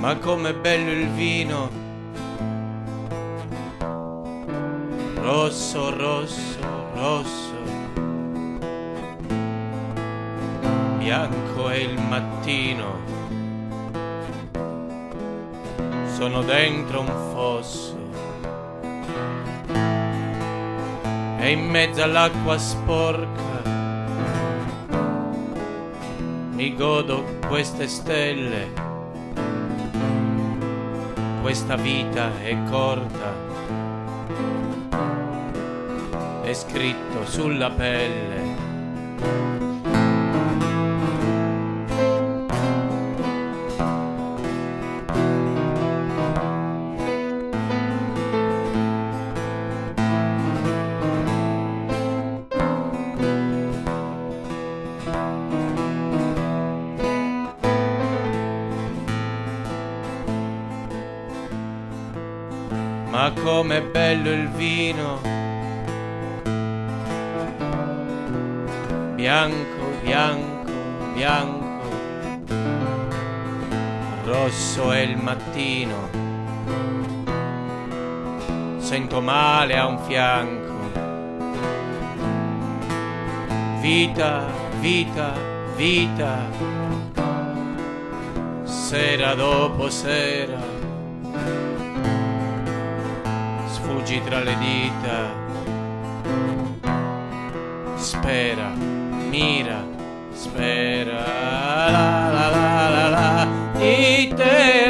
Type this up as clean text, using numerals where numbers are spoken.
ma com'è bello il vino, rosso, rosso, rosso, bianco è il mattino, sono dentro un fosso e in mezzo all'acqua sporca mi godo queste stelle, questa vita è corta, è scritto sulla pelle. Ma com'è bello il vino, bianco, bianco, bianco, rosso è il mattino, sento male a un fianco, vita, vita, vita, sera dopo sera, sfuggi tra le dita, spera, mira, spera, la la la la la di te.